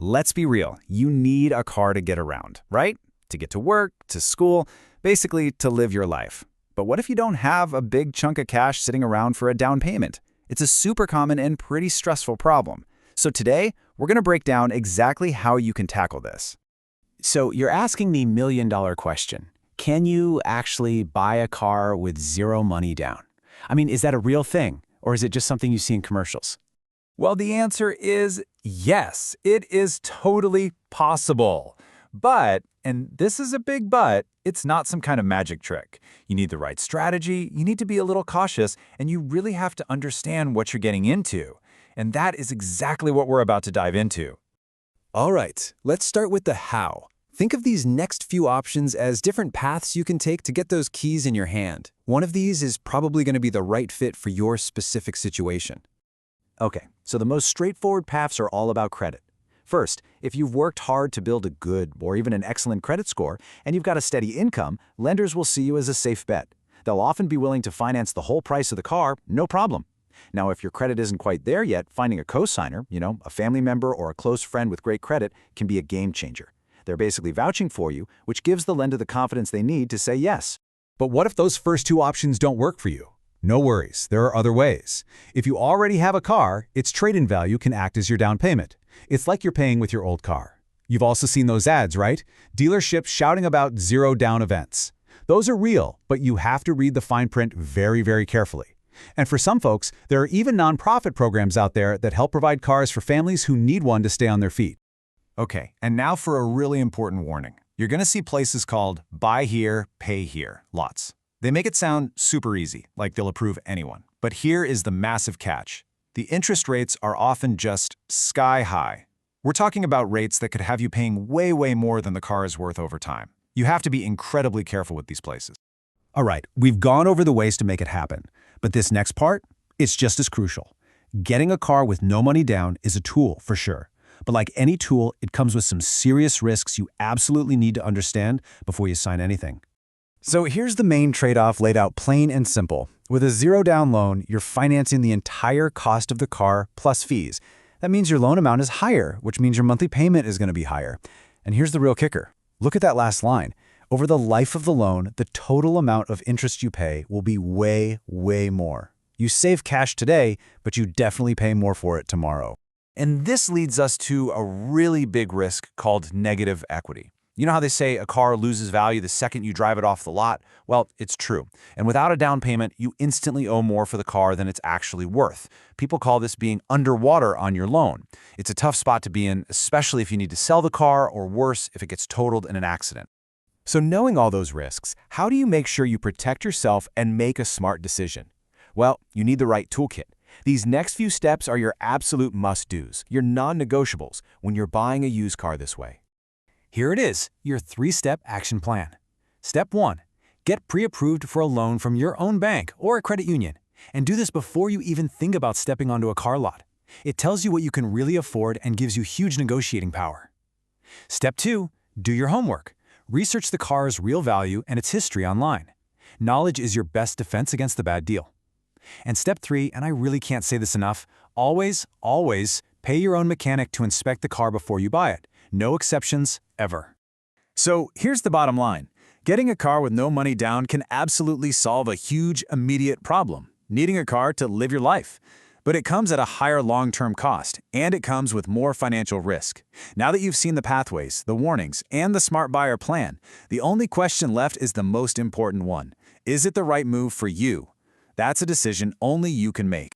Let's be real, you need a car to get around, right? To get to work, to school, basically to live your life. But what if you don't have a big chunk of cash sitting around for a down payment? It's a super common and pretty stressful problem. So today, we're going to break down exactly how you can tackle this. So you're asking the million-dollar question. Can you actually buy a car with zero money down? I mean, is that a real thing, or is it just something you see in commercials? Well, the answer is yes, it is totally possible. But, and this is a big but, it's not some kind of magic trick. You need the right strategy, you need to be a little cautious, and you really have to understand what you're getting into. And that is exactly what we're about to dive into. All right, let's start with the how. Think of these next few options as different paths you can take to get those keys in your hand. One of these is probably going to be the right fit for your specific situation. Okay, so the most straightforward paths are all about credit. First, if you've worked hard to build a good or even an excellent credit score and you've got a steady income, lenders will see you as a safe bet. They'll often be willing to finance the whole price of the car, no problem. Now, if your credit isn't quite there yet, finding a co-signer, a family member or a close friend with great credit, can be a game changer. They're basically vouching for you, which gives the lender the confidence they need to say yes. But what if those first two options don't work for you? No worries, there are other ways. If you already have a car, its trade-in value can act as your down payment. It's like you're paying with your old car. You've also seen those ads, right? Dealerships shouting about zero down events. Those are real, but you have to read the fine print very, very carefully. And for some folks, there are even nonprofit programs out there that help provide cars for families who need one to stay on their feet. Okay, and now for a really important warning. You're going to see places called buy here, pay here, lots. They make it sound super easy, like they'll approve anyone. But here is the massive catch. The interest rates are often just sky high. We're talking about rates that could have you paying way, way more than the car is worth over time. You have to be incredibly careful with these places. All right, we've gone over the ways to make it happen. But this next part, it's just as crucial. Getting a car with no money down is a tool, for sure. But like any tool, it comes with some serious risks you absolutely need to understand before you sign anything. So here's the main trade-off laid out plain and simple. With a zero-down loan, you're financing the entire cost of the car plus fees. That means your loan amount is higher, which means your monthly payment is going to be higher. And here's the real kicker. Look at that last line. Over the life of the loan, the total amount of interest you pay will be way, way more. You save cash today, but you definitely pay more for it tomorrow. And this leads us to a really big risk called negative equity. You know how they say a car loses value the second you drive it off the lot? Well, it's true. And without a down payment, you instantly owe more for the car than it's actually worth. People call this being underwater on your loan. It's a tough spot to be in, especially if you need to sell the car, or worse, if it gets totaled in an accident. So knowing all those risks, how do you make sure you protect yourself and make a smart decision? Well, you need the right toolkit. These next few steps are your absolute must-dos, your non-negotiables, when you're buying a used car this way. Here it is, your 3-step action plan. Step 1. Get pre-approved for a loan from your own bank or a credit union. And do this before you even think about stepping onto a car lot. It tells you what you can really afford and gives you huge negotiating power. Step 2. Do your homework. Research the car's real value and its history online. Knowledge is your best defense against the bad deal. And step 3, and I really can't say this enough, always, always pay your own mechanic to inspect the car before you buy it. No exceptions, ever. So here's the bottom line. Getting a car with no money down can absolutely solve a huge, immediate problem, needing a car to live your life. But it comes at a higher long-term cost, and it comes with more financial risk. Now that you've seen the pathways, the warnings, and the Smart Buyer plan, the only question left is the most important one. Is it the right move for you? That's a decision only you can make.